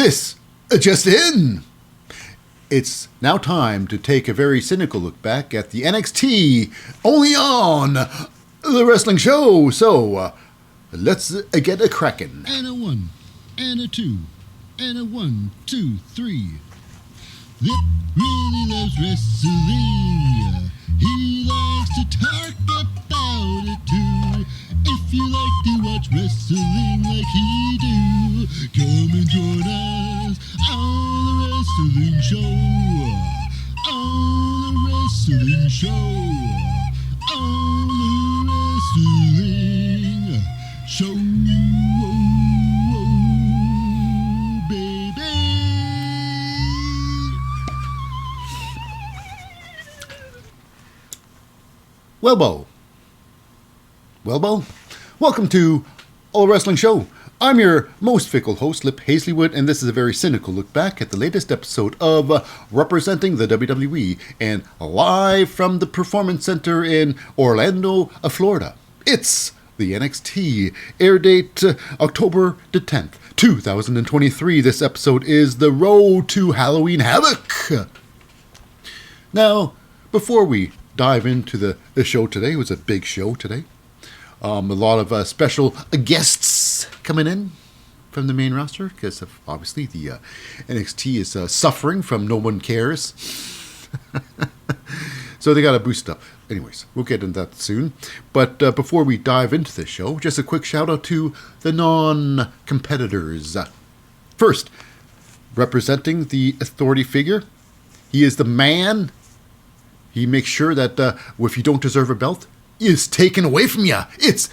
This just in. It's now time to take a very cynical look back at the NXT only on the wrestling show. So let's get a crackin'. And a 1, and a 2, and a 1, 2, 3. Lip really loves wrestling. He likes to talk about it too. If you like to watch wrestling like he do, come and join us on the wrestling show. On the wrestling show. On the wrestling show. Well, welcome to All Wrestling Show. I'm your most fickle host, Lip Hazlewood, and this is a very cynical look back at the latest episode of Representing the WWE and live from the Performance Center in Orlando, Florida. It's the NXT air date October the 10th, 2023. This episode is The Road to Halloween Havoc. Now, before we dive into the show today, it was a big show today. A lot of special guests coming in from the main roster because obviously the NXT is suffering from No One Cares. So they got to boost up. Anyways, we'll get into that soon. But before we dive into the show, just a quick shout out to the non-competitors. First, representing the authority figure, he is the man. He makes sure that if you don't deserve a belt, is taken away from you. It's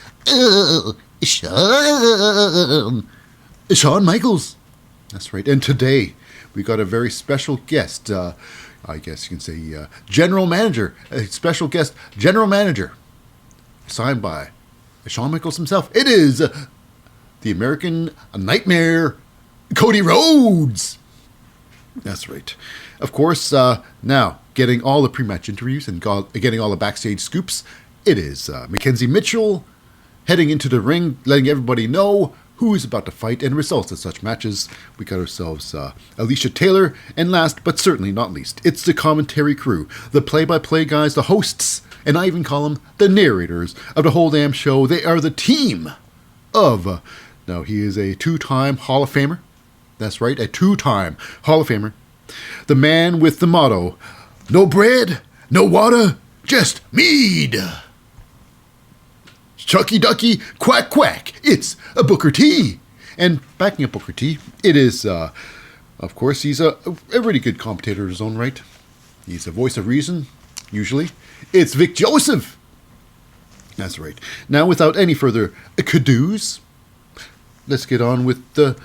Shawn Michaels. That's right. And today we got a very special guest. I guess you can say general manager. A special guest general manager, signed by Shawn Michaels himself. It is the American Nightmare, Cody Rhodes. That's right. Of course, now getting all the pre-match interviews and getting all the backstage scoops. It is Mackenzie Mitchell heading into the ring, letting everybody know who is about to fight and results of such matches. We got ourselves Alicia Taylor, and last but certainly not least, it's the commentary crew, the play-by-play guys, the hosts, and I even call them the narrators of the whole damn show. They are the team of, now he is a two-time Hall of Famer. That's right, a two-time Hall of Famer. The man with the motto, no bread, no water, just mead. Chucky Ducky, quack quack, it's a Booker T. And backing up Booker T, it is, of course, he's a really good commentator in his own right. He's a voice of reason, usually. It's Vic Joseph. That's right. Now, without any further ado-s, let's get on with the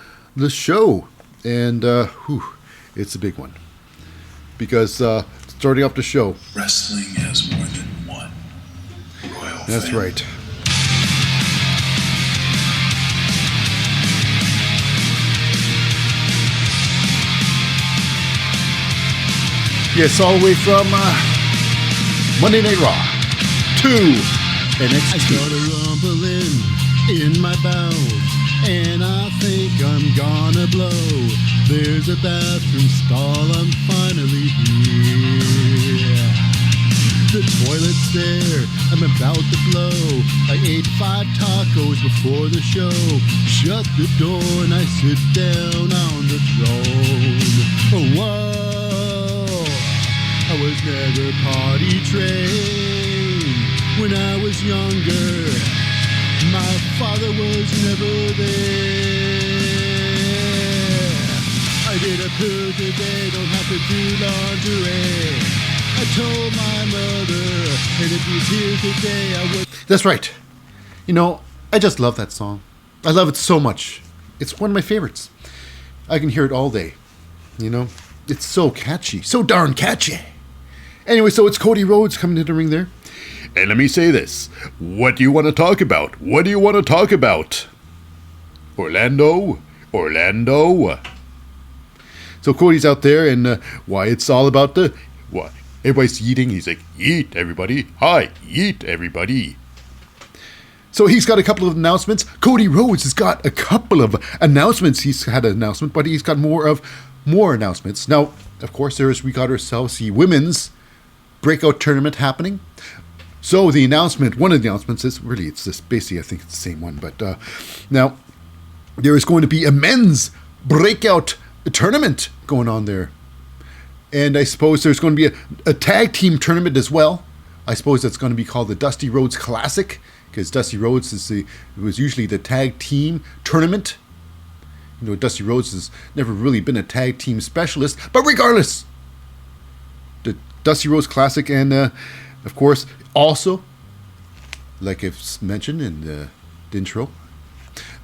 show. And, it's a big one. Because, starting off the show. Wrestling has more than one royal That's family. right. Yes, all the way from Monday Night Raw to NXT. I got a rumbling in my bowels, and I think I'm gonna blow. There's a bathroom stall, I'm finally here. The toilet's there, I'm about to blow. I ate 5 tacos before the show. Shut the door and I sit down on the throne. Oh, whoa. I was never potty trained when I was younger. My father was never there. I did a poo today, don't have to do lingerie. I told my mother, and if he's here today, I would... That's right. You know, I just love that song. I love it so much. It's one of my favorites. I can hear it all day. You know, it's so catchy. So darn catchy. Anyway, so it's Cody Rhodes coming to the ring there. And let me say this. What do you want to talk about? What do you want to talk about? Orlando? So Cody's out there, and why it's all about the... What? Everybody's eating. He's like, eat, everybody. Hi, eat, everybody. So he's got a couple of announcements. Cody Rhodes has got a couple of announcements. He's had an announcement, but he's got more announcements. Now, of course, we got ourselves the women's breakout tournament happening. So one of the announcements is really, it's this basically, I think it's the same one, but now there is going to be a men's breakout tournament going on there. And I suppose there's going to be a tag team tournament as well. I suppose that's going to be called the Dusty Rhodes Classic, because Dusty Rhodes was usually the tag team tournament. You know, Dusty Rhodes has never really been a tag team specialist, but regardless, the Dusty Rhodes Classic, and of course, also, like I've mentioned in the intro,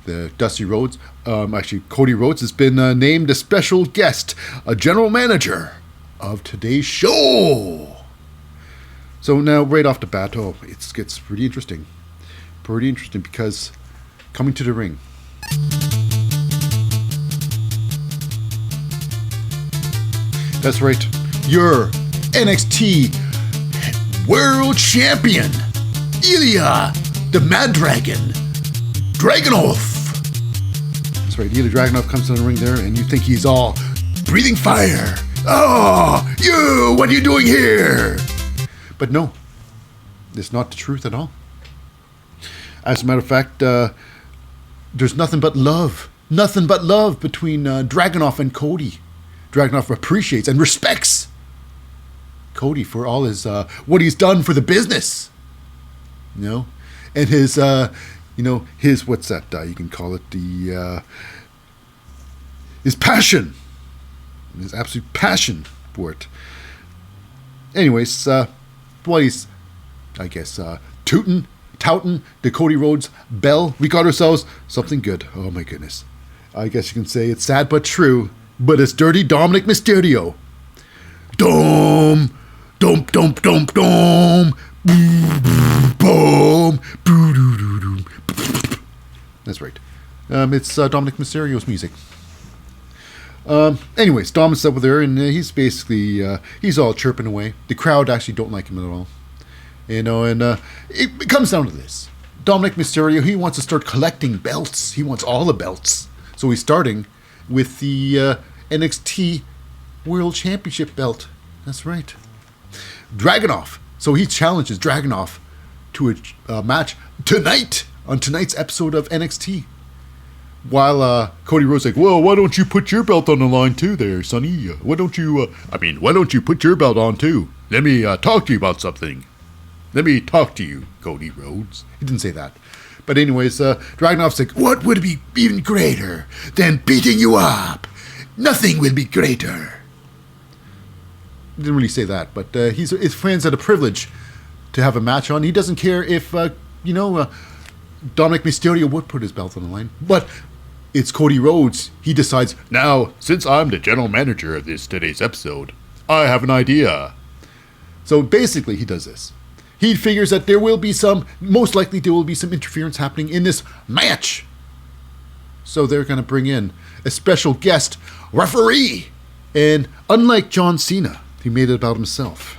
the Dusty Rhodes, Cody Rhodes has been named a special guest, a general manager of today's show. So now, right off the bat, it gets pretty interesting. Pretty interesting, because coming to the ring, that's right, your NXT World Champion, Ilja the Mad Dragon Dragonov. That's right, Ilja Dragonov comes to the ring there, and you think he's all breathing fire. Oh, what are you doing here? But no, it's not the truth at all. As a matter of fact, there's nothing but love between Dragonov and Cody. Dragonov appreciates and respects Cody for all his what he's done for the business, and his his what's that? You can call it his passion, his absolute passion for it. Anyways, while he's, I guess, touting the Cody Rhodes bell, we got ourselves something good. Oh my goodness! I guess you can say it's sad but true. But it's dirty Dominic Mysterio. Dom, dom, dom, dom, dom, boom, boom. That's right. It's Dominic Mysterio's music. Anyways, Dom is up there, and he's basically he's all chirping away. The crowd actually don't like him at all, and it comes down to this: Dominic Mysterio, he wants to start collecting belts. He wants all the belts, so he's starting with the NXT World Championship belt. That's right. Dragonov. So he challenges Dragonov to a match tonight, on tonight's episode of NXT. While Cody Rhodes like, well, why don't you put your belt on the line too there, Sonny? Why don't you put your belt on too? Let me talk to you about something. Let me talk to you, Cody Rhodes. He didn't say that. But anyways, Dragonov's like, what would be even greater than beating you up? Nothing will be greater. Didn't really say that, but his friends had a privilege to have a match on. He doesn't care if, Dominic Mysterio would put his belt on the line. But it's Cody Rhodes. He decides, now, since I'm the general manager of today's episode, I have an idea. So basically, he does this. He figures that most likely there will be some interference happening in this match. So they're going to bring in a special guest referee. And unlike John Cena, he made it about himself.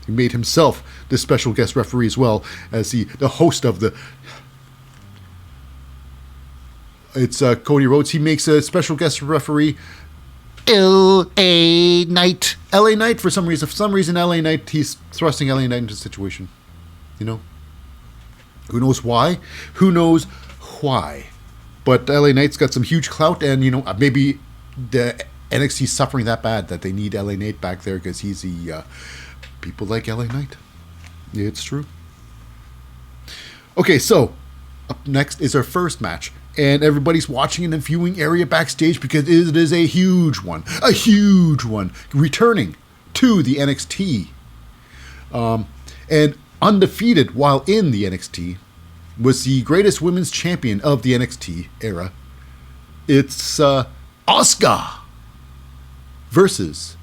He made himself the special guest referee as well as the host of the... It's Cody Rhodes. He makes a special guest referee, LA Knight. LA Knight, for some reason. For some reason, LA Knight, he's thrusting LA Knight into the situation. Who knows why? Who knows why? But LA Knight's got some huge clout, and, maybe the NXT's suffering that bad that they need LA Knight back there because he's the... people like LA Knight. Yeah, it's true. Okay, so up next is our first match. And everybody's watching in the viewing area backstage because it is a huge one, returning to the NXT. And undefeated while in the NXT was the greatest women's champion of the NXT era. It's Asuka versus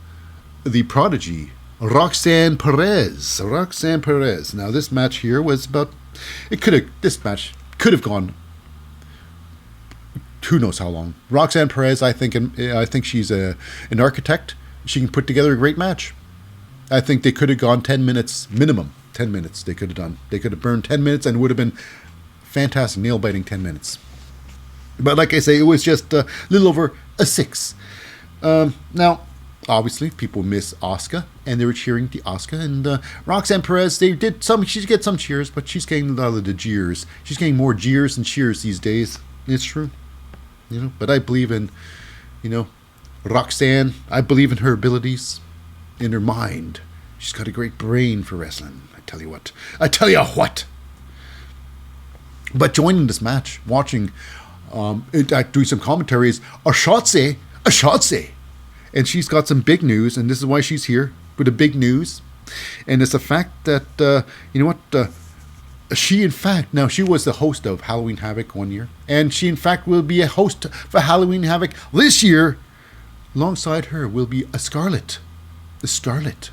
the prodigy Roxanne Perez. Now this match here was about, this match could have gone who knows how long. Roxanne Perez, I think she's an architect. She can put together a great match. I think they could have gone 10 minutes minimum. 10 minutes they could have done. They could have burned 10 minutes and it would have been fantastic, nail-biting 10 minutes. But like I say, it was just a little over a 6. Now, obviously, people miss Asuka, and they were cheering the Asuka. And Roxanne Perez, she get some cheers, but she's getting a lot of the jeers. She's getting more jeers than cheers these days. It's true. But I believe in, Roxanne. I believe in her abilities, in her mind. She's got a great brain for wrestling. I tell you what. But joining this match, watching, doing some commentaries, a Shotzi. And she's got some big news, and this is why she's here with the big news. And it's the fact that, she in fact, now she was the host of Halloween Havoc one year, and she in fact will be a host for Halloween Havoc this year. Alongside her will be a Scarlet. The Scarlet.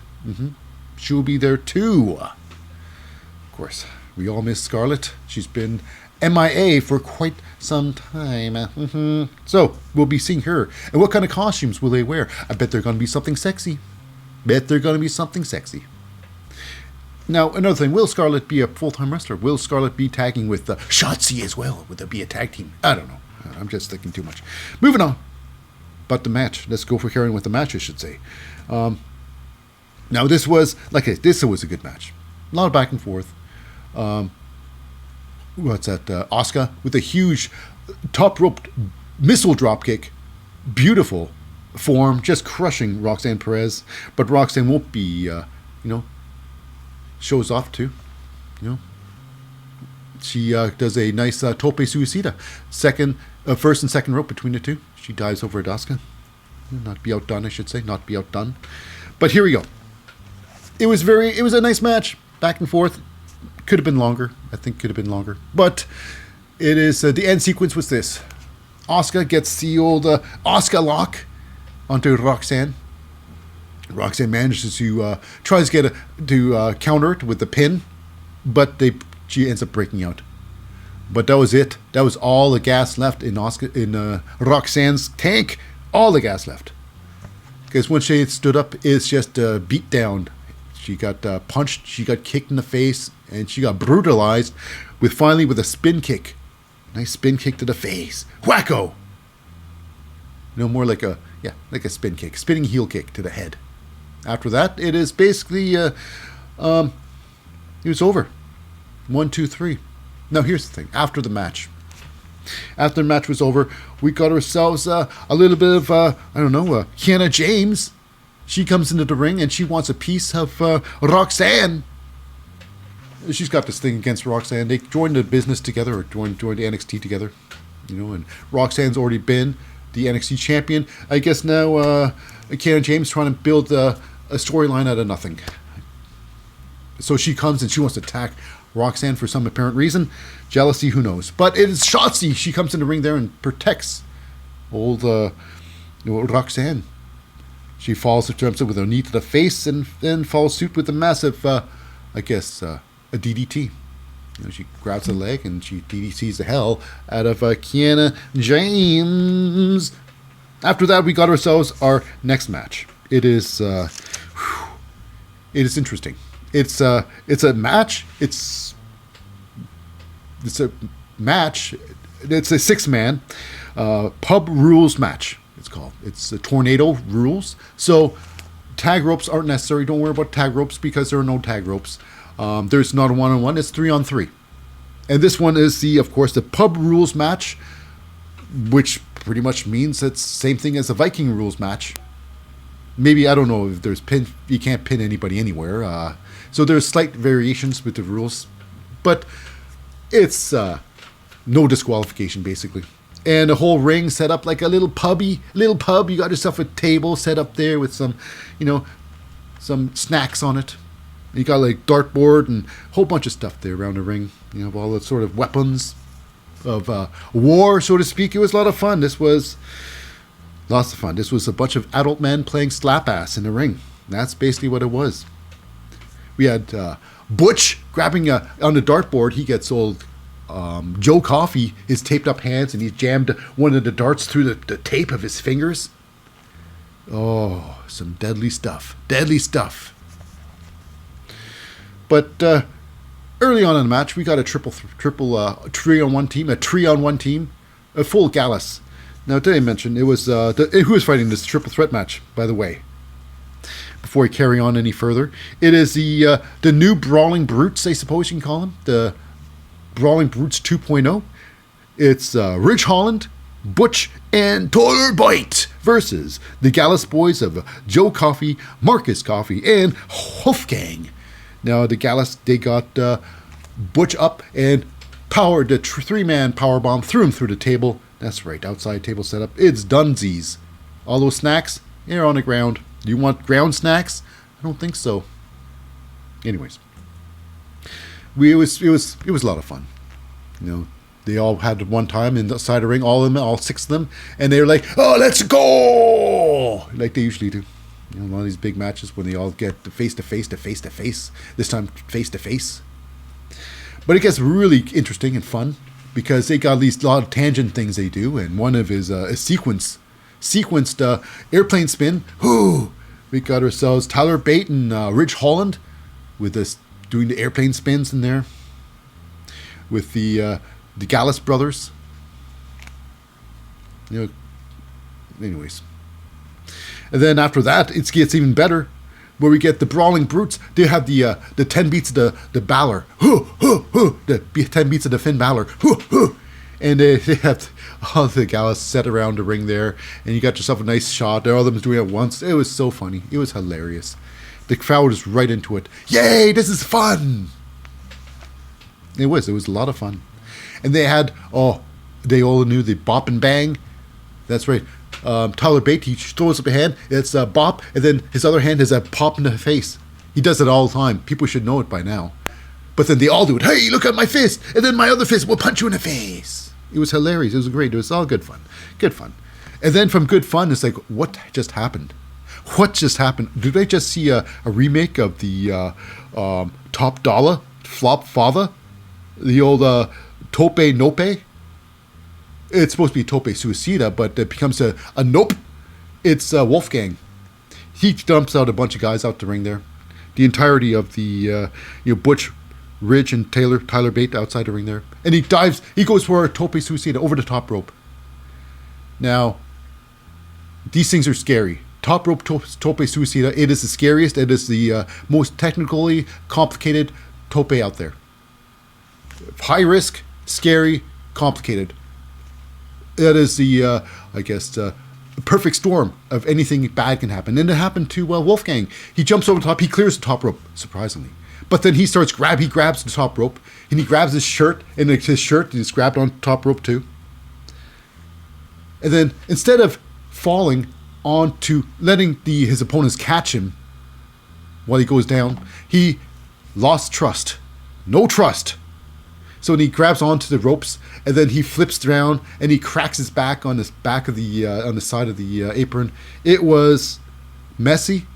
She will be there too. Of course, we all miss Scarlet. She's been MIA for quite some time. So, we'll be seeing her. And what kind of costumes will they wear? I bet they're going to be something sexy. Now, another thing. Will Scarlet be a full-time wrestler? Will Scarlet be tagging with Shotzi as well? Would there be a tag team? I don't know. I'm just thinking too much. Moving on. But the match. Let's go for carrying with the match, I should say. Now, this was a good match. A lot of back and forth. Asuka with a huge top rope missile drop kick. Beautiful form, just crushing Roxanne Perez. But Roxanne won't be, shows off too. She does a nice tope suicida. First and second rope between the two. She dives over at Asuka. Not be outdone, I should say. Not be outdone. But here we go. It was a nice match. Back and forth. Could have been longer. I think could have been longer. But it is, the end sequence was this. Asuka gets the old Asuka lock onto Roxanne. Roxanne manages to, tries to counter it with the pin. But she ends up breaking out. But that was it. That was all the gas left in Roxanne's tank. All the gas left. Because when she stood up, it's just beat down. She got punched, she got kicked in the face, and she got brutalized with a spin kick. Nice spin kick to the face. Wacko! More like a spin kick. Spinning heel kick to the head. After that, it is basically, it was over. 1, 2, 3. Now, here's the thing. After the match was over, we got ourselves a little bit of, Kiana James. She comes into the ring and she wants a piece of Roxanne. She's got this thing against Roxanne. They joined the business together, or joined the NXT together. And Roxanne's already been the NXT champion. I guess now Kiana James trying to build a storyline out of nothing. So she comes and she wants to attack Roxanne for some apparent reason. Jealousy, who knows. But it is Shotzi. She comes in the ring there and protects old Roxanne. She falls with a knee to the face and then follows suit with a massive, a DDT. She grabs the leg and she DDTs the hell out of Kiana James. After that, we got ourselves our next match. It is interesting. It's a match. It's a match. It's a 6-man pub rules match. It's called. It's a tornado rules. So tag ropes aren't necessary. Don't worry about tag ropes because there are no tag ropes. There's not a 1-on-1. It's 3-on-3. And this one is of course, the pub rules match, which pretty much means it's the same thing as a Viking rules match. Maybe, I don't know if there's you can't pin anybody anywhere. So there's slight variations with the rules, but it's no disqualification basically. And the whole ring set up like a little pub. You got yourself a table set up there with some, some snacks on it. You got like dartboard and a whole bunch of stuff there around the ring. You have all the sort of weapons of war, so to speak. It was a lot of fun. This was lots of fun. This was a bunch of adult men playing slap ass in the ring. That's basically what it was. We had Butch grabbing on the dartboard. He gets old Joe Coffey, his taped up hands, and he jammed one of the darts through the tape of his fingers. Oh, some deadly stuff. Deadly stuff. But Early on in the match, we got a triple 3-on-1 team, a 3-on-1 team, a full Gallus. Now, did I mention it was who was fighting this triple threat match? By the way, before we carry on any further, it is the new Brawling Brutes, I suppose you can call them, the Brawling Brutes 2.0. It's Ridge Holland, Butch, and Tyler Bate versus the Gallus boys of Joe Coffey, Marcus Coffey, and Wolfgang. Now, the Gallus, they got Butch up and powered the 3-man powerbomb, threw him through the table. That's right, outside table setup. It's dunsies. All those snacks, they're on the ground. Do you want ground snacks? I don't think so. Anyways, it was a lot of fun. You know, they all had one time in the side of the ring, all 6 of them, and they were like, "Oh, let's go!" like they usually do. You know, one of these big matches when they all get face to face to face to face. This time, face to face. But it gets really interesting and fun because they got these lot of tangent things they do, and one of is a sequenced airplane spin. Whoo! We got ourselves Tyler Bate and Ridge Holland with this doing the airplane spins in there with the Gallus brothers. You know, anyways. And then after that, it gets even better, where we get the Brawling Brutes. They have the 10 beats of the Balor. The 10 beats of the Finn Balor. And they have all the Gallus set around the ring there. And you got yourself a nice shot. All of them doing it at once. It was so funny. It was hilarious. The crowd was right into it. Yay, this is fun. It was a lot of fun. And they had, they all knew the bop and bang. That's right. Tyler Bate, he throws up a hand, it's a bop, and then his other hand is a pop in the face. He does it all the time. People should know it by now. But then they all do it. Hey, look at my fist, and then my other fist will punch you in the face. It was hilarious. It was great. It was all good fun. Good fun. And then from good fun, it's like, what just happened? What just happened? Did they just see a remake of the Top Dollar, Flop Father? The old Tope Nope? It's supposed to be Tope Suicida, but it becomes a nope. It's Wolfgang. He dumps out a bunch of guys out the ring there. The entirety of the Butch, Ridge, and Tyler Bate outside the ring there. And he goes for a Tope Suicida over the top rope. Now, these things are scary. Top rope Tope Suicida, it is the scariest. It is the most technically complicated tope out there. High risk, scary, complicated. That is the, perfect storm of anything bad can happen. And it happened to Wolfgang. He jumps over the top. He clears the top rope, surprisingly. But then he grabs the top rope, and he grabs his shirt, and his shirt is grabbed on top rope too. And then instead of falling onto letting his opponents catch him while he goes down, he lost trust. No trust. So when he grabs onto the ropes, and then he flips around and he cracks his back on the back of the on the side of the apron. It was messy.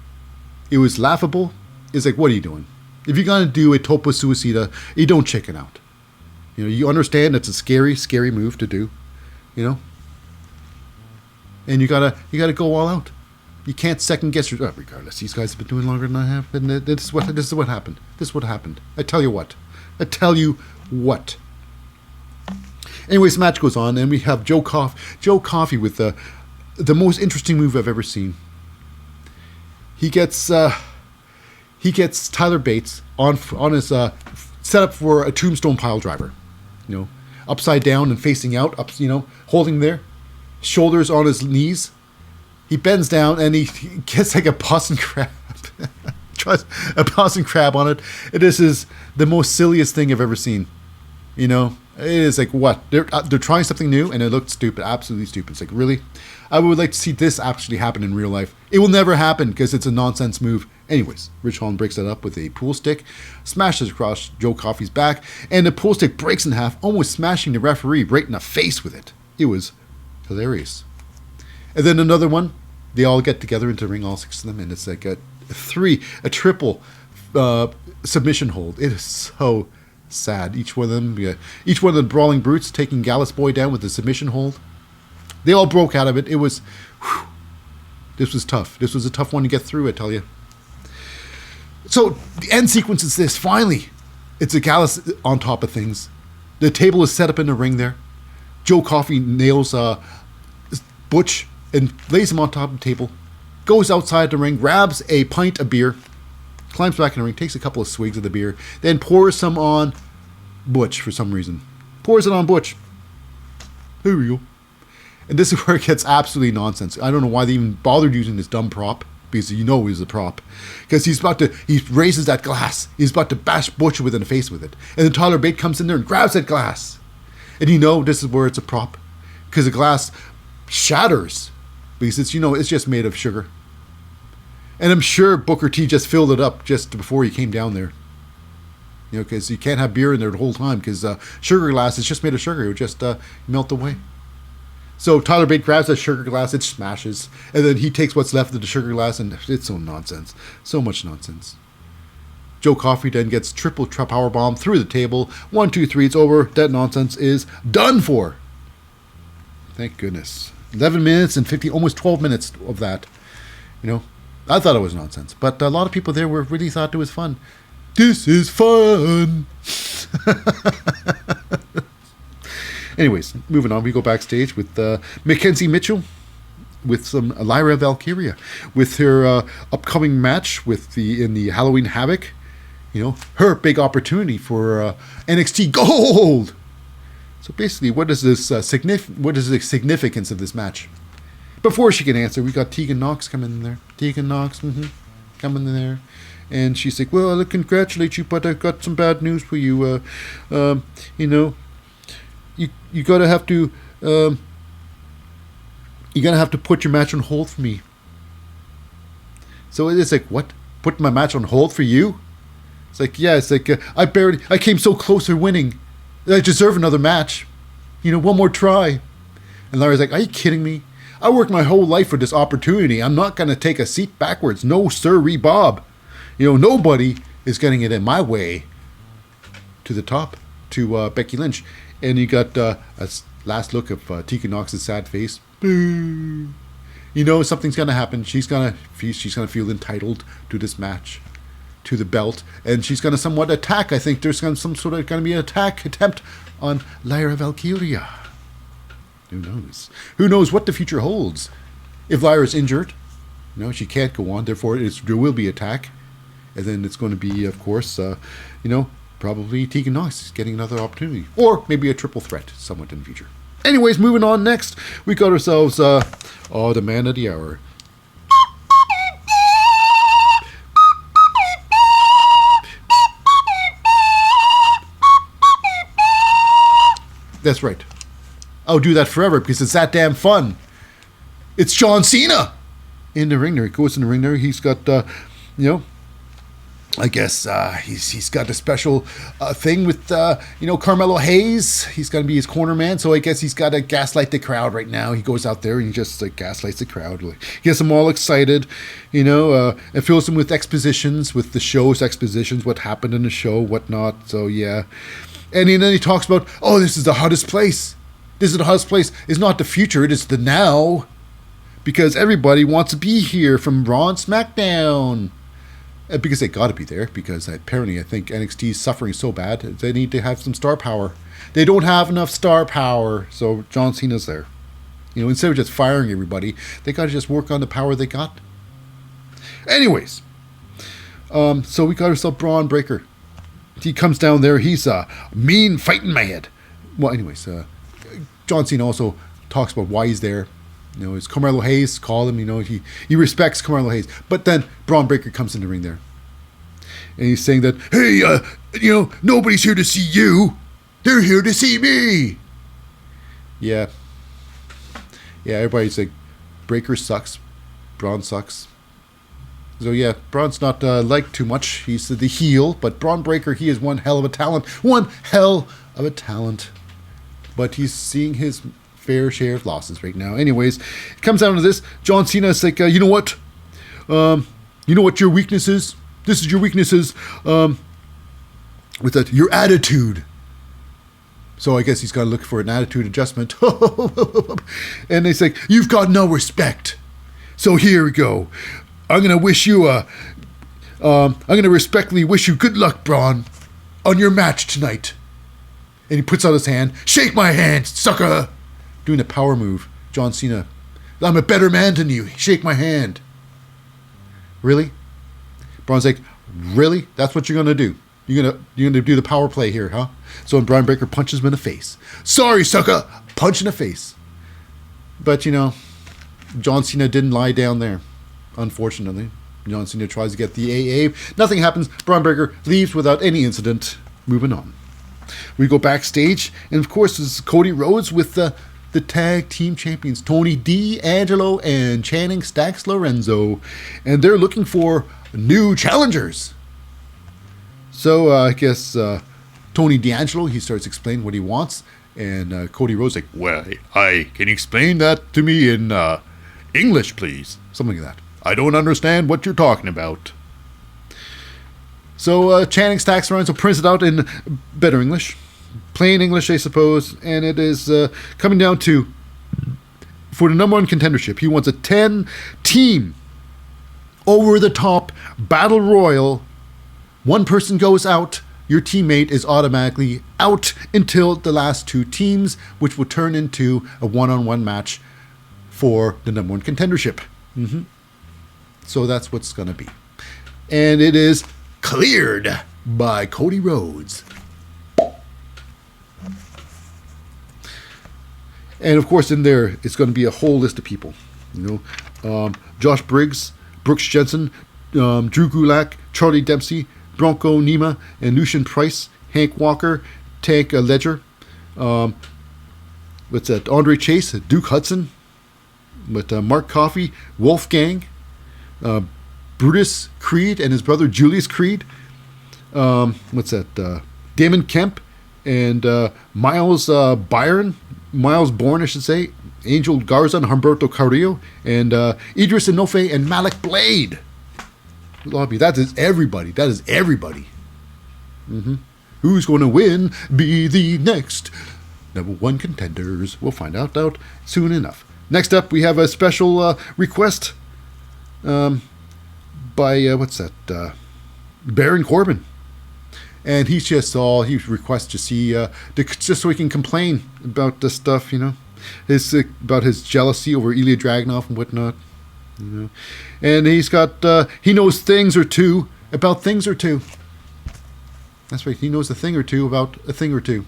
It was laughable. It's like, what are you doing? If you're gonna do a Topo Suicida, you don't chicken out. You know, you understand it's a scary, scary move to do. You know, and you gotta go all out. You can't second guess your. Regardless, these guys have been doing longer than I have, and this is what happened. This is what happened. I tell you what. Anyways, the match goes on, and we have Joe Coffey with the most interesting move I've ever seen. He gets Tyler Bates on his set up for a tombstone pile driver, you know, upside down and facing out, holding there, shoulders on his knees. He bends down and he gets like a Boston crab. Tries a Boston crab on it. This is the most silliest thing I've ever seen. You know, it is like, what? They're trying something new, and it looked stupid, absolutely stupid. It's like, really? I would like to see this actually happen in real life. It will never happen because it's a nonsense move. Anyways, Ridge Holland breaks that up with a pool stick, smashes across Joe Coffey's back, and the pool stick breaks in half, almost smashing the referee right in the face with it. It was hilarious. And then another one. They all get together into the ring, all 6 of them, and it's like a triple submission hold. It is so sad. Each one of the Brawling Brutes taking Gallus Boy down with the submission hold. They all broke out of it. It was, this was tough. This was a tough one to get through, I tell you. So the end sequence is this. Finally, It's a galus on top of things. The table is set up in the ring there. Joe Coffey nails Butch and lays him on top of the table. Goes outside the ring, grabs a pint of beer, climbs back in the ring, takes a couple of swigs of the beer, then pours some on Butch for some reason. Pours it on Butch. Here we go. And this is where it gets absolutely nonsense. I don't know why they even bothered using this dumb prop, because you know he's a prop. Because he raises that glass. He's about to bash Butch within the face with it. And then Tyler Bate comes in there and grabs that glass. And you know this is where it's a prop. Because the glass shatters. Because it's just made of sugar. And I'm sure Booker T just filled it up just before he came down there. Because you can't have beer in there the whole time. Because sugar glass is just made of sugar. It would just melt away. So Tyler Bate grabs that sugar glass, it smashes, and then he takes what's left of the sugar glass, and it's so nonsense. So much nonsense. Joe Coffey then gets triple powerbomb through the table. 1, 2, 3, it's over. That nonsense is done for. Thank goodness. 11 minutes and 50, almost 12 minutes of that. I thought it was nonsense, but a lot of people there really thought it was fun. This is fun. Anyways, moving on, we go backstage with Mackenzie Mitchell with some Lyra Valkyria with her upcoming match in the Halloween Havoc. Her big opportunity for NXT Gold. So basically, what is the significance of this match? Before she can answer, we got Tegan Knox coming in there. Tegan Knox, coming in there. And she's like, well, I congratulate you, but I've got some bad news for you. You gotta have to put your match on hold for me. So it's like, what? Put my match on hold for you? It's like, yeah. It's like I came so close to winning. I deserve another match. One more try. And Larry's like, are you kidding me? I worked my whole life for this opportunity. I'm not gonna take a seat backwards. No, sirree, Bob. Nobody is getting it in my way to the top to Becky Lynch. And you got a last look of Tegan Knox's sad face. Boo. Something's gonna happen. She's gonna feel entitled to this match, to the belt, and she's gonna somewhat attack. I think there's gonna be an attack attempt on Lyra Valkyria. Who knows? Who knows what the future holds? If Lyra's injured, she can't go on. Therefore, there will be attack, and then it's going to be, of course, probably Tegan Knox getting another opportunity. Or maybe a triple threat somewhat in the future. Anyways, moving on next, we got ourselves, the man of the hour. That's right. I'll do that forever because it's that damn fun. It's John Cena in the ring there. He goes in the ring there. He's got, I guess he's got a special thing with, Carmelo Hayes. He's going to be his corner man, so I guess he's got to gaslight the crowd right now. He goes out there and he just gaslights the crowd. He gets them all excited, and fills them with expositions, with the show's expositions, what happened in the show, whatnot. So, yeah. And then he talks about, this is the hottest place. This is the hottest place. It's not the future, it is the now. Because everybody wants to be here from Raw and SmackDown. Because they got to be there, because apparently I think NXT is suffering so bad, they need to have some star power. They don't have enough star power, so John Cena's there. Instead of just firing everybody, they got to just work on the power they got. Anyways, so we got ourselves Braun Breaker. He comes down there, he's a mean fighting mad. Well, anyways, John Cena also talks about why he's there. It's Carmelo Hayes, call him, he respects Carmelo Hayes. But then Braun Breaker comes in the ring there. And he's saying that, hey, nobody's here to see you. They're here to see me. Yeah. Yeah, everybody's like, Breaker sucks. Braun sucks. So yeah, Braun's not liked too much. He's the heel, but Braun Breaker, he is one hell of a talent. One hell of a talent. But he's seeing his fair share of losses right now. Anyways, it comes down to this. John Cena is like, you know what? You know what your weakness is? This is your weaknesses. With that, your attitude. So I guess he's got to look for an attitude adjustment. And they say, you've got no respect. So here we go. I'm gonna wish you I'm gonna respectfully wish you good luck, Braun. on your match tonight. And he puts out his hand. Shake my hand, sucker! Doing a power move. John Cena. I'm a better man than you. Shake my hand. Really? Braun's like, really? That's what you're gonna do? You're gonna do the power play here, huh? So when Braun Breaker punches him in the face. Sorry, sucker! Punch in the face. But, John Cena didn't lie down there. Unfortunately. John Cena tries to get the AA. Nothing happens. Braun Breaker leaves without any incident. Moving on. We go backstage. And, of course, this is Cody Rhodes with the tag team champions. Tony D'Angelo and Channing Stacks Lorenzo. And they're looking for new challengers. So, I guess Tony D'Angelo, he starts explaining what he wants. And Cody Rhodes like, well, can you explain that to me in English, please? Something like that. I don't understand what you're talking about. So Channing Stacks Lorenzo prints it out in better English. Plain English, I suppose. And it is coming down to, for the number one contendership, he wants a 10-team over-the-top battle royal. One person goes out. Your teammate is automatically out until the last two teams, which will turn into a one-on-one match for the number one contendership. Mm-hmm. So that's what's going to be. And it is cleared by Cody Rhodes. And of course in there, it's going to be a whole list of people. Josh Briggs, Brooks Jensen, Drew Gulak, Charlie Dempsey, Bronco Nima, and Lucian Price, Hank Walker, Tank Ledger, Andre Chase, Duke Hudson, with Mark Coffey, Wolfgang, Brutus Creed and his brother Julius Creed, Damon Kemp, and Miles Bourne, I should say, Angel Garza and Humberto Carrillo, and Idris Inoue and Malik Blade. That is everybody. Mm-hmm. Who's going to win? Be the next number one contenders. We'll find out soon enough. Next up, we have a special request by Baron Corbin, and he requests to see just so he can complain about this stuff, about his jealousy over Ilja Dragonov and whatnot. And he's got, he knows things or two about things or two. That's right, he knows a thing or two about a thing or two.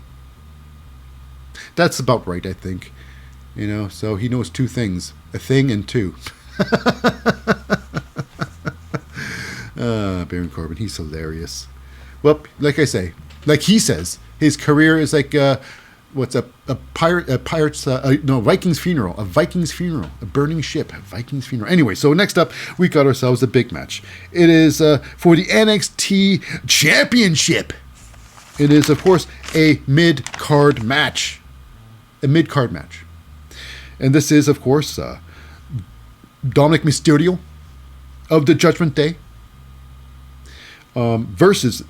That's about right, I think. So he knows two things, a thing and two. Baron Corbin, he's hilarious. Well, like he says, his career is like, Viking's funeral, a burning ship, a Viking's funeral. Anyway, so next up, we got ourselves a big match. It is for the NXT Championship. It is, of course, a mid-card match. And this is, of course, Dominic Mysterio of the Judgment Day versus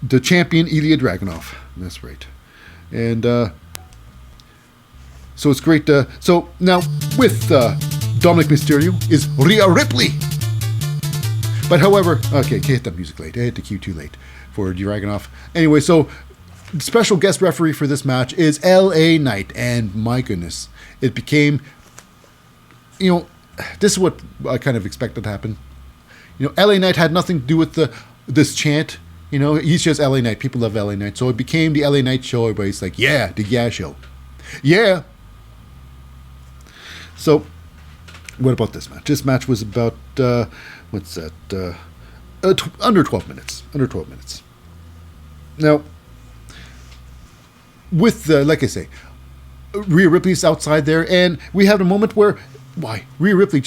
the champion Ilja Dragunov. That's right. And so it's great. So now with Dominic Mysterio is Rhea Ripley. But however, okay, hit the music late. I hit the cue too late for Dragunov. Anyway, so the special guest referee for this match is LA Knight. And my goodness, it became, this is what I kind of expected to happen. LA Knight had nothing to do with this chant. He's just LA Knight. People love LA Knight. So it became the LA Knight show. Everybody's like, yeah, the Yeah show. Yeah. So, what about this match? This match was about, under 12 minutes. Now, with, like I say, Rhea Ripley's outside there, and we have a moment where, Rhea Ripley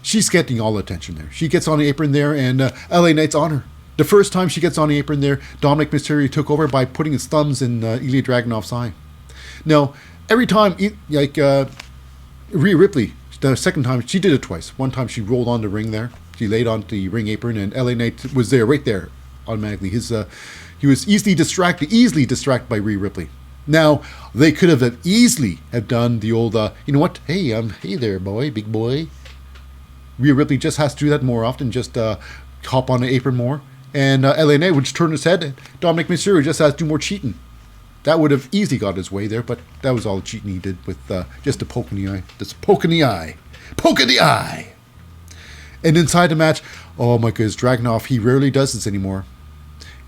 she's getting all the attention there. She gets on the apron there, and LA Knight's on her. The first time she gets on the apron there, Dominic Mysterio took over by putting his thumbs in Ilja Dragunov's eye. Now, every time, Rhea Ripley, the second time, she did it twice. One time she rolled on the ring there. She laid on the ring apron, and LA Knight was there, right there, automatically. He was easily distracted by Rhea Ripley. Now, they could have easily have done the old, you know what? Hey there, boy, big boy. Rhea Ripley just has to do that more often, just hop on the apron more. And LA Knight would just turn his head, and Dominic Mysterio just has to do more cheating. That would have easily got his way there, but that was all the cheating he did with just a poke in the eye. Just a poke in the eye. Poke in the eye! And inside the match, oh my goodness, Dragonov, he rarely does this anymore.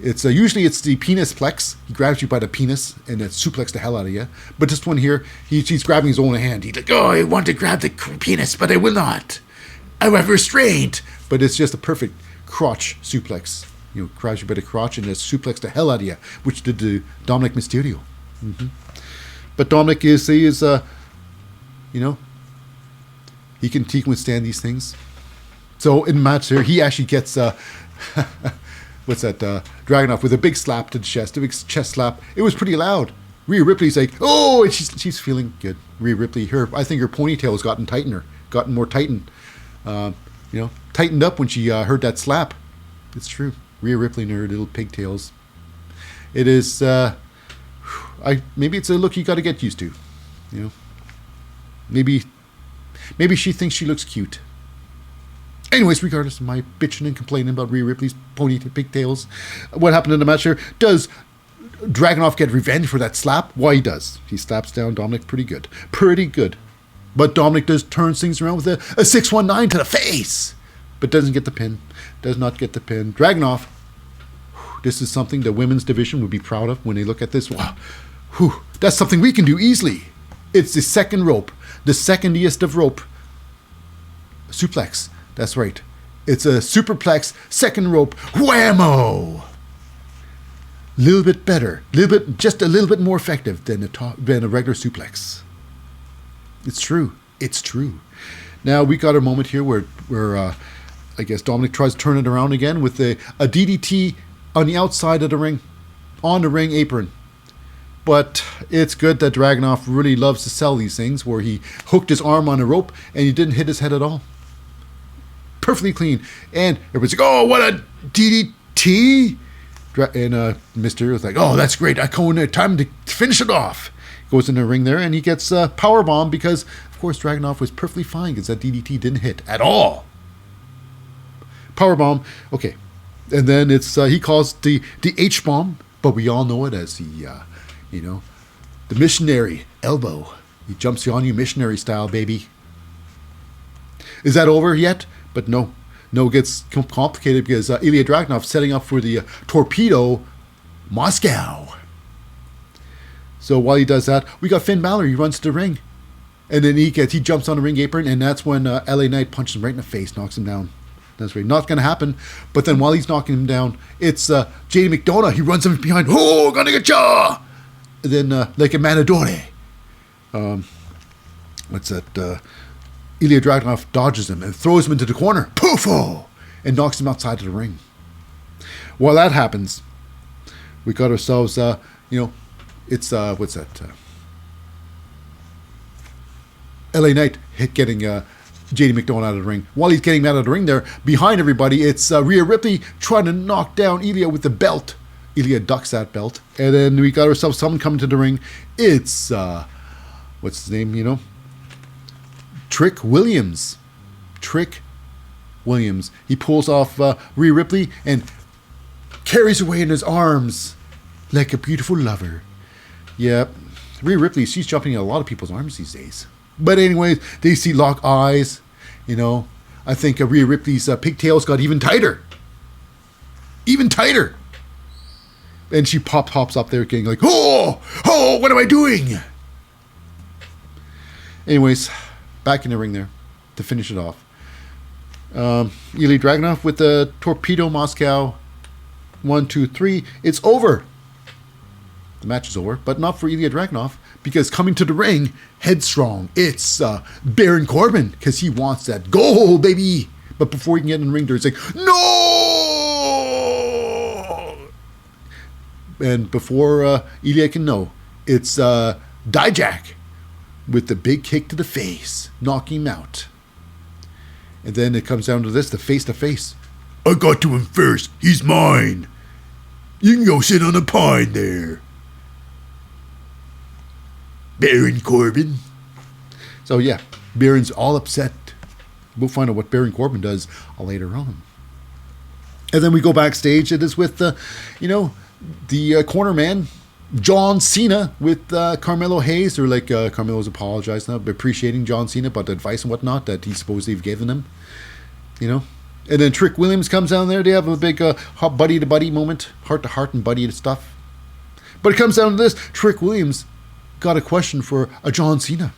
It's usually it's the penis plex. He grabs you by the penis and then suplex the hell out of you. But this one here, he's grabbing his own hand. He's like, oh, I want to grab the penis, but I will not. I have restraint. But it's just a perfect crotch suplex. Grabs you by the crotch and then suplex the hell out of you, which did to Dominic Mysterio. Mm-hmm. But Dominic he can withstand these things. So in the match here, he actually gets Dragonov with a big slap to the chest, a big chest slap. It was pretty loud. Rhea Ripley's like, oh, and she's feeling good. Rhea Ripley, I think her ponytail has gotten more tightened. Tightened up when she heard that slap. It's true. Rhea Ripley and her little pigtails. It is, maybe it's a look you got to get used to. Maybe she thinks she looks cute. Anyways, regardless of my bitching and complaining about Rhea Ripley's pigtails, what happened in the match here? Does Dragonov get revenge for that slap? Why, he does. He slaps down Dominic pretty good. Pretty good. But Dominic does turn things around with a 619 to the face. But doesn't get the pin. Does not get the pin. Dragonov, this is something the women's division would be proud of when they look at this. Wow. That's something we can do easily. It's the second rope. The secondiest of rope. Suplex. That's right. It's a superplex, second rope, whammo! Little bit better, just a little bit more effective than a regular suplex. It's true. It's true. Now we got a moment here where I guess Dominic tries to turn it around again with a DDT on the outside of the ring, on the ring apron. But it's good that Dragonov really loves to sell these things, where he hooked his arm on a rope and he didn't hit his head at all. Perfectly clean. And everybody's like, oh, what a DDT. And Mysterio's like, oh, that's great. I go in there. Time to finish it off. Goes in the ring there and he gets powerbomb because, of course, Dragonov was perfectly fine because that DDT didn't hit at all. Powerbomb. Okay. And then it's he calls the H-bomb, but we all know it as the missionary elbow. He jumps on you missionary style, baby. Is that over yet? But no, it gets complicated because Ilja Dragunov setting up for the torpedo Moscow. So while he does that, we got Finn Balor. He runs to the ring, and then he jumps on the ring apron, and that's when LA Knight punches him right in the face, knocks him down. That's right, not going to happen. But then while he's knocking him down, it's JD McDonough. He runs him behind. Oh, gonna get ya! And then like a Matadore. What's that? Ilja Dragunov dodges him and throws him into the corner. Poofo! And knocks him outside of the ring. While that happens, we got ourselves, it's, what's that? LA Knight getting JD McDonough out of the ring. While he's getting him out of the ring there, behind everybody, it's Rhea Ripley trying to knock down Ilja with the belt. Ilja ducks that belt. And then we got ourselves someone coming to the ring. It's, what's his name, Trick Williams. He pulls off Rhea Ripley and carries her away in his arms like a beautiful lover. Yeah, Rhea Ripley, she's jumping in a lot of people's arms these days. But anyways, they see lock eyes. I think Rhea Ripley's pigtails got even tighter. And she pops up there getting like, oh, what am I doing? Anyways, back in the ring there to finish it off. Ilja Dragunov with the Torpedo Moscow. 1, 2, 3. It's over. The match is over, but not for Ilja Dragunov, because coming to the ring, headstrong, it's Baron Corbin, because he wants that goal, baby. But before he can get in the ring, there's like, no! And before Ilja can know, it's Dijak with the big kick to the face, knocking him out. And then it comes down to this, the face-to-face. I got to him first. He's mine. You can go sit on a pine there, Baron Corbin. So yeah, Baron's all upset. We'll find out what Baron Corbin does later on. And then we go backstage. It is with the corner man, John Cena, with Carmelo Hayes. They're like, Carmelo's apologized now, appreciating John Cena, but the advice and whatnot that he supposedly given him. And then Trick Williams comes down there. They have a big buddy-to-buddy moment, heart-to-heart and buddy stuff. But it comes down to this. Trick Williams got a question for a John Cena,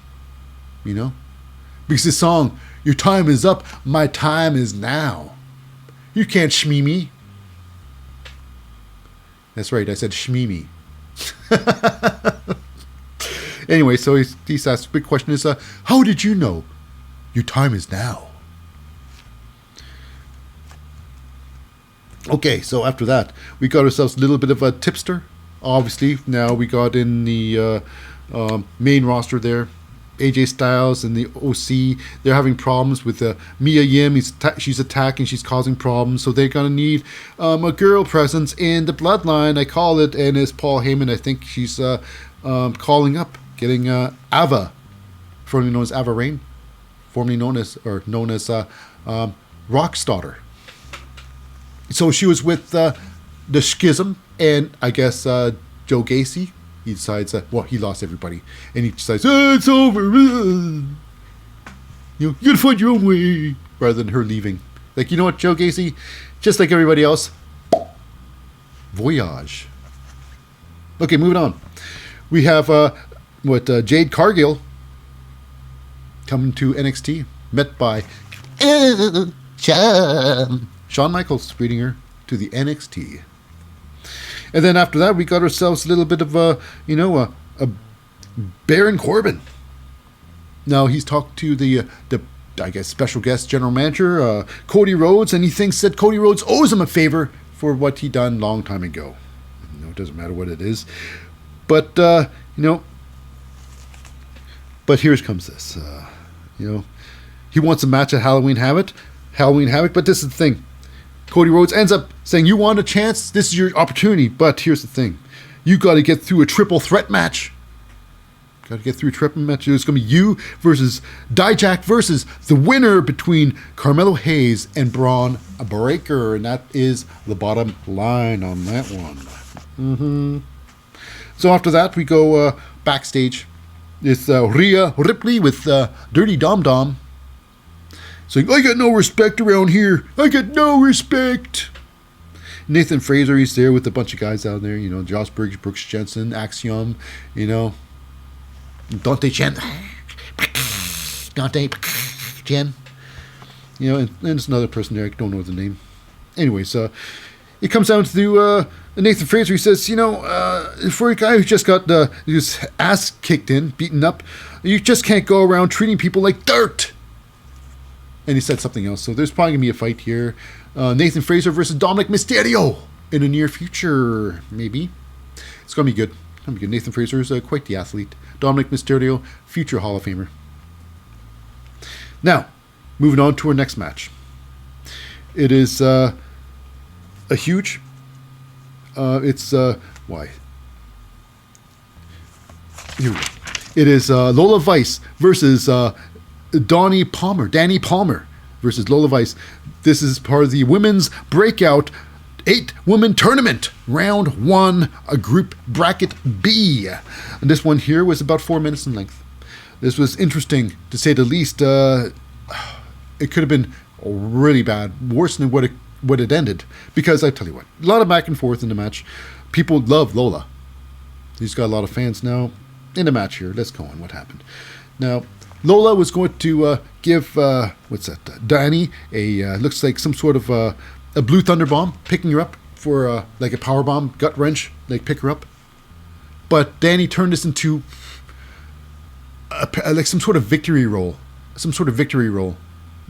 because his song, "Your time is up, my time is now. You can't shmee me." That's right, I said shmee me. Anyway, so he's asked, the big question is, how did you know your time is now? Okay, so after that, we got ourselves a little bit of a tipster. Obviously, now we got in the main roster there, AJ Styles and the OC. They're having problems with Mia Yim. She's attacking. She's causing problems. So they're going to need a girl presence in the bloodline, I call it. And it's Paul Heyman. I think she's calling up, getting Ava, formerly known as Ava Rain, formerly known as Rock's daughter. So she was with the Schism and I guess Joe Gacy. He decides he lost everybody, and he decides, it's over. You gotta find your own way, rather than her leaving. Like, you know what, Joe Gacy, just like everybody else, voyage. Okay, moving on. We have Jade Cargill coming to NXT, met by Shawn Michaels, greeting her to the NXT. And then after that, we got ourselves a little bit of a Baron Corbin. Now, he's talked to the I guess, special guest general manager, Cody Rhodes, and he thinks that Cody Rhodes owes him a favor for what he done long time ago. It doesn't matter what it is. But, but here comes this. He wants a match at Halloween Havoc, but this is the thing. Cody Rhodes ends up saying, you want a chance? This is your opportunity. But here's the thing. You got to get through a triple threat match. Got to get through a triple match. It's going to be you versus Dijak versus the winner between Carmelo Hayes and Braun Breaker. And that is the bottom line on that one. So after that, we go backstage. It's Rhea Ripley with Dirty Dom Dom. Saying, I got no respect around here. I got no respect. Nathan Fraser, he's there with a bunch of guys out there. Josh Briggs, Brooks Jensen, Axiom, Dante Chen. Dante Chen. And there's another person there. I don't know the name. Anyways, it comes down to Nathan Fraser. He says, for a guy who just got his ass kicked in, beaten up, you just can't go around treating people like dirt. And he said something else. So there's probably going to be a fight here. Nathan Fraser versus Dominic Mysterio in the near future, maybe. It's going to be good. Nathan Fraser is quite the athlete. Dominic Mysterio, future Hall of Famer. Now, moving on to our next match. It is a huge... why? Here we go. It is Lola Vice versus... Danny Palmer versus Lola Vice. This is part of the women's breakout 8-woman tournament, round 1, a group bracket B. And this one here was about 4 minutes in length. This was interesting, to say the least. It could have been really bad, worse than what it ended. Because I tell you what, a lot of back and forth in the match. People love Lola. He's got a lot of fans now. In the match here, let's go on. What happened? Now, Lola was going to give, Danny looks like some sort of a blue thunder bomb, picking her up for like a power bomb, gut wrench, like pick her up. But Danny turned this into like some sort of victory roll,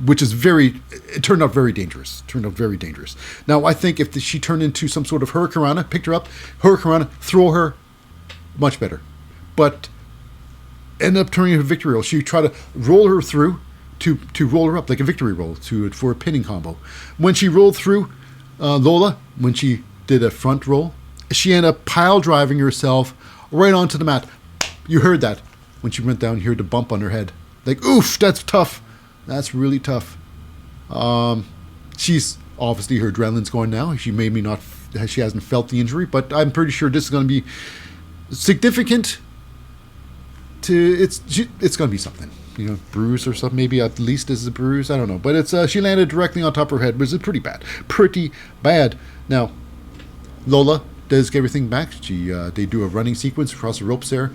which is it turned out very dangerous. Now, I think if she turned into some sort of hurricanrana, picked her up, hurricanrana, throw her, much better. But ended up turning into a victory roll. She tried to roll her through to roll her up like a victory roll for a pinning combo. When she rolled through, Lola, when she did a front roll, she ended up pile driving herself right onto the mat. You heard that when she went down. You heard the bump on her head. Like, oof, that's tough. That's really tough. She's Obviously, her adrenaline's going now. She hasn't felt the injury, but I'm pretty sure this is going to be significant. It's going to be something, bruise or something. Maybe at least this is a bruise. I don't know, but it's she landed directly on top of her head, which is pretty bad. Now, Lola does get everything back. They do a running sequence across the ropes there.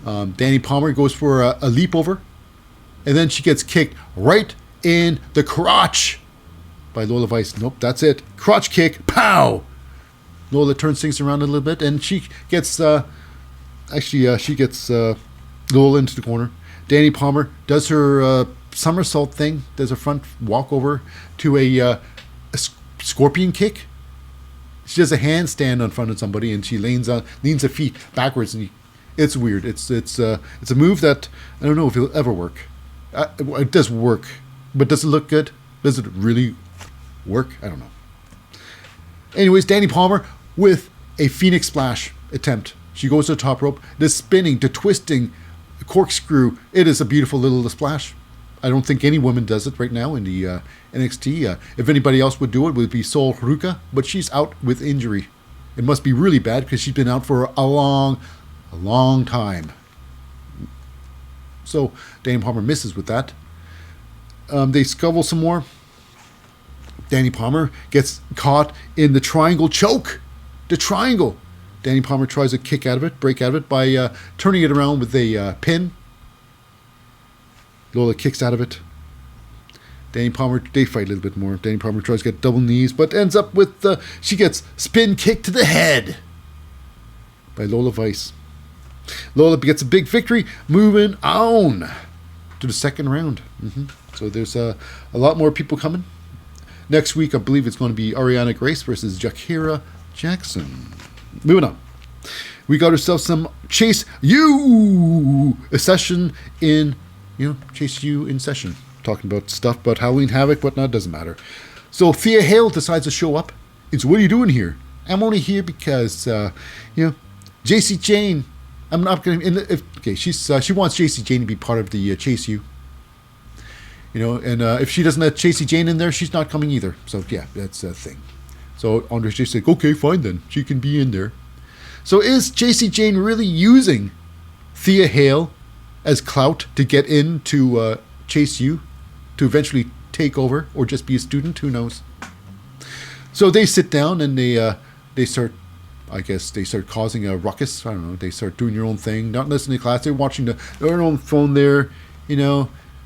Danny Palmer goes for a leap over, and then she gets kicked right in the crotch by Lola Vice. Nope, that's it. Crotch kick. Pow! Lola turns things around a little bit, and she gets Lola into the corner. Danny Palmer does her somersault thing, does a front walkover to a scorpion kick. She does a handstand in front of somebody, and she leans her feet backwards, and it's weird. It's a move that I don't know if it'll ever work. It does work, but does it look good? Does it really work? I don't know. Anyways, Danny Palmer with a Phoenix Splash attempt. She goes to the top rope. The spinning, the twisting, corkscrew. It is a beautiful little splash. I don't think any woman does it right now in the NXT. If anybody else would do it, would be Sol Ruka, but she's out with injury. It must be really bad because she's been out for a long time. So Danny Palmer misses with that. They scuffle some more. Danny Palmer gets caught in the triangle choke. The triangle. Danny Palmer tries to break out of it by turning it around with a pin. Lola kicks out of it. Danny Palmer, they fight a little bit more. Danny Palmer tries to get double knees, but ends up with, she gets spin kick to the head by Lola Vice. Lola gets a big victory, moving on to the second round. So there's a lot more people coming. Next week, I believe it's going to be Ariana Grace versus Jakira Jackson. Moving on. We got ourselves some Chase U, a session in, Chase U in session. Talking about stuff about Halloween Havoc, whatnot, doesn't matter. So Thea Hale decides to show up. It's, what are you doing here? I'm only here because, JC Jane, I'm not going to, she wants JC Jane to be part of the Chase U. And if she doesn't let JC Jane in there, she's not coming either. So, yeah, that's a thing. So Andre Chase said, okay, fine then. She can be in there. So is JC Jane really using Thea Hale as clout to get into Chase U, to eventually take over, or just be a student? Who knows? So they sit down and they start, causing a ruckus. I don't know. They start doing their own thing, not listening to class. They're watching their own phone there,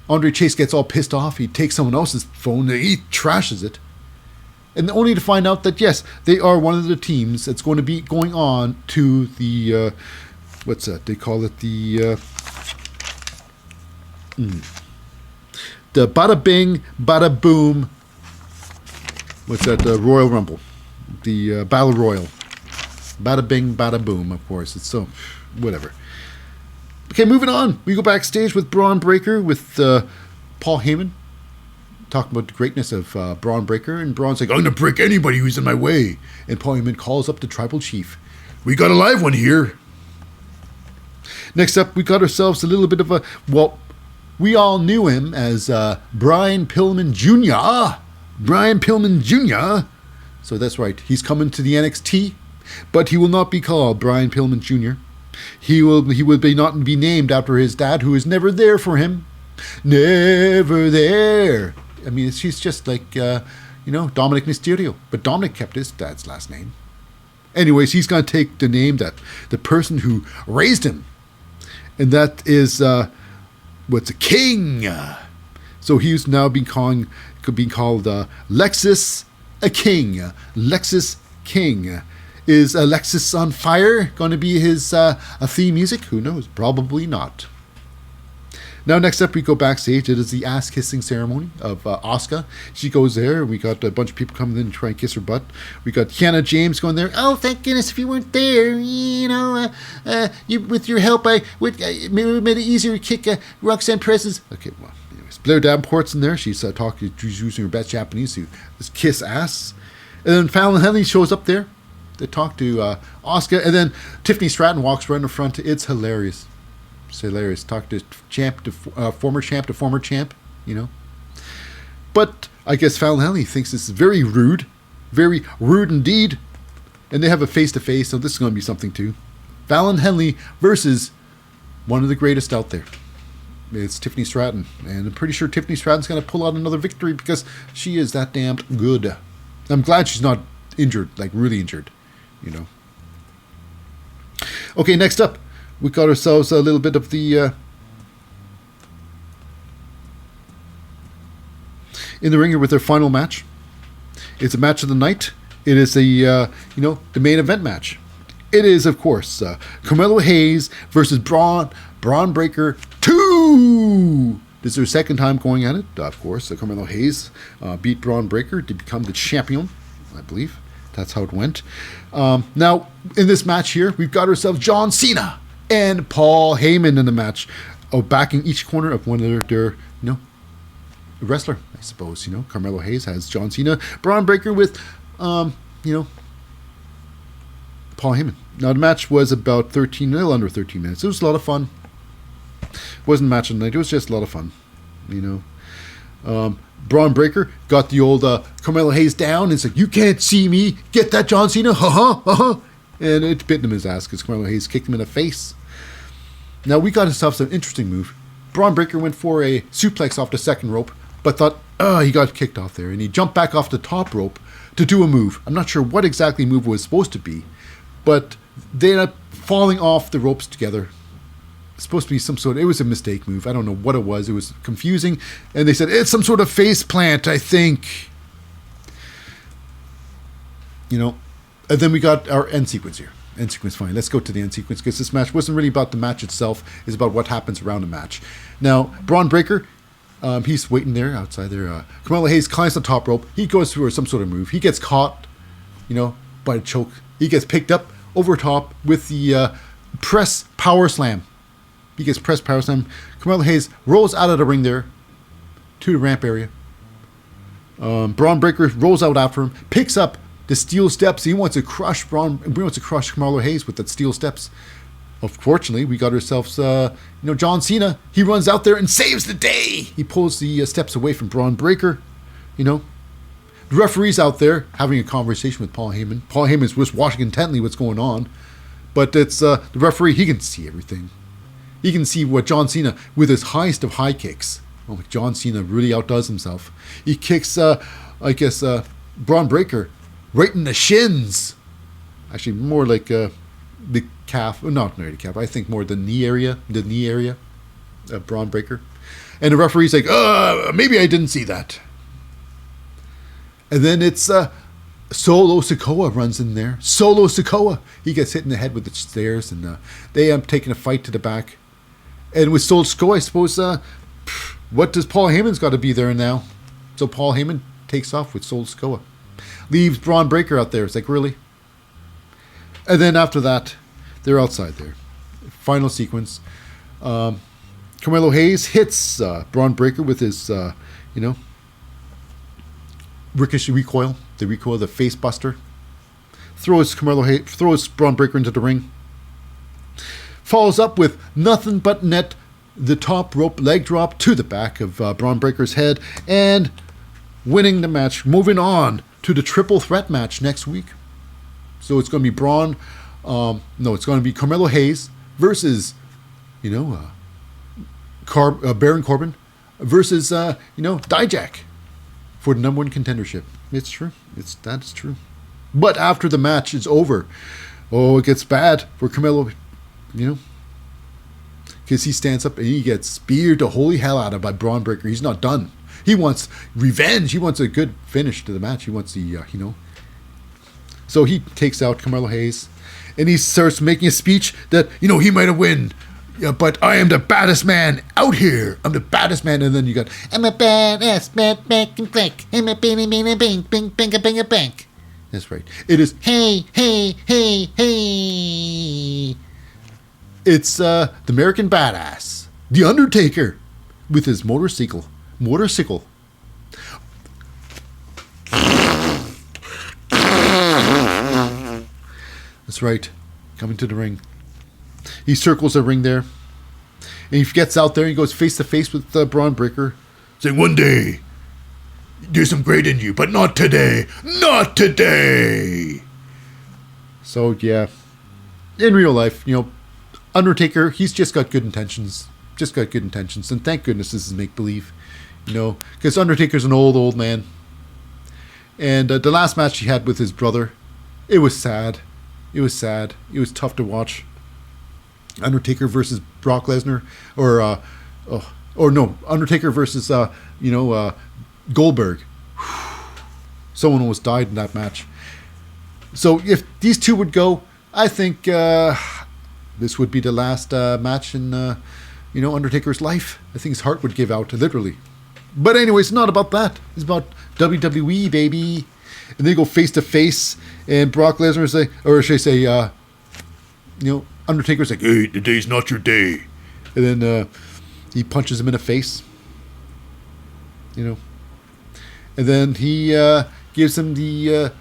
Andre Chase gets all pissed off. He takes someone else's phone and he trashes it. And only to find out that, yes, they are one of the teams that's going to be going on to the, what's that? They call it the Bada Bing, Bada Boom, what's that? Royal Rumble. The Battle Royal. Bada Bing, Bada Boom, of course. It's so, whatever. Okay, moving on. We go backstage with Braun Breaker with Paul Heyman. Talking about the greatness of Braun Breaker. And Braun's like, I'm going to break anybody who's in my way. And Paul Heyman calls up the tribal chief. We got a live one here. Next up, we got ourselves a little bit of a, we all knew him as Brian Pillman Jr. Brian Pillman Jr. So that's right. He's coming to the NXT. But he will not be called Brian Pillman Jr. He will not be named after his dad, who is never there for him. Never there. I mean, he's just like, Dominic Mysterio. But Dominic kept his dad's last name. Anyways, he's going to take the name that the person who raised him. And that is, what's a king. So he's now being called Lexus a King. Lexus King. Is Alexis on Fire going to be his theme music? Who knows? Probably not. Now, next up, we go backstage. It is the ass-kissing ceremony of Asuka. She goes there. We got a bunch of people coming in to try and kiss her butt. We got Kiana James going there. Oh, thank goodness if you weren't there. With your help, I made it easier to kick Roxanne Perez's. Okay, well, anyways. Blair Davenport's in there. She's using her best Japanese to kiss ass. And then Fallon Henley shows up there. They talk to Asuka, and then Tiffany Stratton walks right in the front. It's hilarious. It's hilarious. Talk to former champ, But I guess Fallon Henley thinks this is very rude indeed. And they have a face-to-face, so this is going to be something too. Fallon Henley versus one of the greatest out there. It's Tiffany Stratton. And I'm pretty sure Tiffany Stratton's going to pull out another victory because she is that damn good. I'm glad she's not injured, like really injured, you know. Okay, next up, we got ourselves a little bit of the... in the ringer with their final match. It's a match of the night. It is the main event match. It is, of course, Carmelo Hayes versus Braun Breaker 2. This is their second time going at it. Of course, Carmelo Hayes beat Braun Breaker to become the champion, I believe. That's how it went. Now, in this match here, we've got ourselves John Cena and Paul Heyman in the match, backing each corner of one of their wrestler, I suppose. Carmelo Hayes has John Cena, Braun Breaker with, Paul Heyman. Now, the match was about a little under 13 minutes. It was a lot of fun. It wasn't a match of the night. It was just a lot of fun, Braun Breaker got the old Carmelo Hayes down and said, "You can't see me. Get that, John Cena. And it bit him in his ass because Carmelo Hayes kicked him in the face. Now, we got ourselves an interesting move. Braun Breaker went for a suplex off the second rope, but thought, he got kicked off there. And he jumped back off the top rope to do a move. I'm not sure what exactly move was supposed to be, but they ended up falling off the ropes together. It's supposed to be it was a mistake move. I don't know what it was. It was confusing. And they said, it's some sort of face plant, I think. And then we got our end sequence here. End sequence, fine. Let's go to the end sequence because this match wasn't really about the match itself. It's about what happens around the match. Now, Braun Breaker, he's waiting there outside there. Carmelo Hayes climbs the top rope. He goes through some sort of move. He gets caught, by a choke. He gets picked up over top with the press power slam. He gets press power slam. Carmelo Hayes rolls out of the ring there to the ramp area. Braun Breaker rolls out after him, picks up the steel steps. He wants to crush Carmelo Hayes with the steel steps. Unfortunately, we got ourselves, John Cena. He runs out there and saves the day. He pulls the steps away from Braun Breaker. The referee's out there having a conversation with Paul Heyman. Paul Heyman's just watching intently what's going on. But it's the referee. He can see everything. He can see what John Cena, with his highest of high kicks. John Cena really outdoes himself. He kicks, Braun Breaker right in the shins. Actually, more like the calf. Not near the calf. I think more the knee area. The knee area of Braun Breaker. And the referee's like, maybe I didn't see that. And then it's Solo Sikoa runs in there. Solo Sikoa. He gets hit in the head with the stairs, and they end up taking a fight to the back. And with Solo Sikoa, I suppose, what does Paul Heyman's got to be there now? So Paul Heyman takes off with Solo Sikoa. Leaves Braun Breaker out there. It's like, really? And then after that, they're outside there. Final sequence. Carmelo Hayes hits Braun Breaker with his, ricochet recoil. The recoil, the face buster. Throws Braun Breaker into the ring. Follows up with nothing but net, the top rope leg drop to the back of Braun Breaker's head, and winning the match. Moving on to the triple threat match next week. So it's going to be it's going to be Carmelo Hayes versus, Baron Corbin versus, Dijak for the number one contendership. It's true. That's true. But after the match is over, it gets bad for Carmelo, because he stands up and he gets speared to holy hell out of by Braun Breaker. He's not done. He wants revenge. He wants a good finish to the match. He wants the, So he takes out Carmelo Hayes, and he starts making a speech that, he might have won, but I am the baddest man out here. I'm the baddest man. And then you got, I'm a badass man, back and black. I'm a bing, bing, bing, bing, bing, bing, bing. That's right. It is, hey. It's the American Badass, the Undertaker, with his motorcycle. That's right. Coming to the ring. He circles the ring there. And he gets out there. He goes face to face with Braun Breaker, saying, one day, There's some great in you, but not today. Not today. So, yeah. In real life, Undertaker, he's just got good intentions. Just got good intentions. And thank goodness this is make-believe. Because Undertaker's an old man. And the last match he had with his brother, it was sad. It was sad. It was tough to watch. Undertaker versus Brock Lesnar. Undertaker versus, Goldberg. Someone almost died in that match. So if these two would go, I think this would be the last match in, Undertaker's life. I think his heart would give out, literally. But anyway, it's not about that. It's about WWE, baby. And they go face to face, and Brock Lesnar say, or should I say, Undertaker's like, "Hey, today's not your day," and then he punches him in the face. And then he gives him the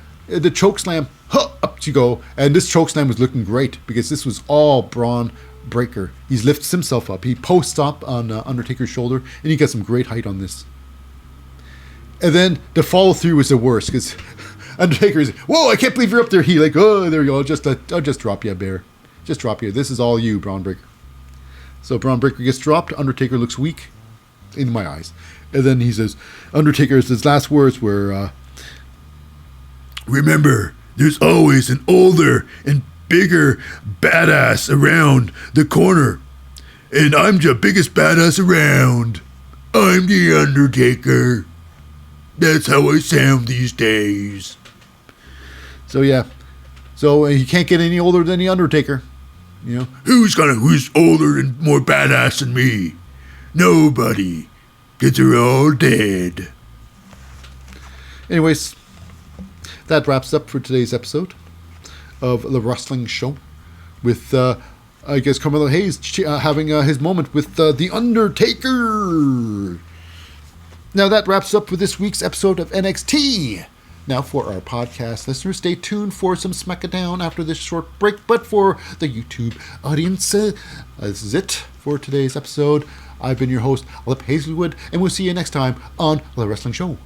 choke slam. Huh, up you go. And this choke slam was looking great because this was all Braun Breaker. He lifts himself up. He posts up on Undertaker's shoulder, and he gets some great height on this. And then the follow through was the worst because Undertaker's, "Whoa, I can't believe you're up there." He like, "Oh, there you go. I'll just drop you, bear. Just drop you. This is all you, Braun Breaker." So Braun Breaker gets dropped. Undertaker looks weak in my eyes. And then he says, his last words were, "Remember, there's always an older and bigger badass around the corner. And I'm the biggest badass around. I'm the Undertaker. That's how I sound these days." So yeah. So he can't get any older than the Undertaker. Who's older and more badass than me? Nobody. Because they're all dead. Anyways, that wraps up for today's episode of The Wrestling Show with, Carmelo Hayes having his moment with The Undertaker. Now that wraps up for this week's episode of NXT. Now for our podcast listeners, stay tuned for some SmackDown after this short break. But for the YouTube audience, this is it for today's episode. I've been your host, Lip Hazlewood, and we'll see you next time on The Wrestling Show.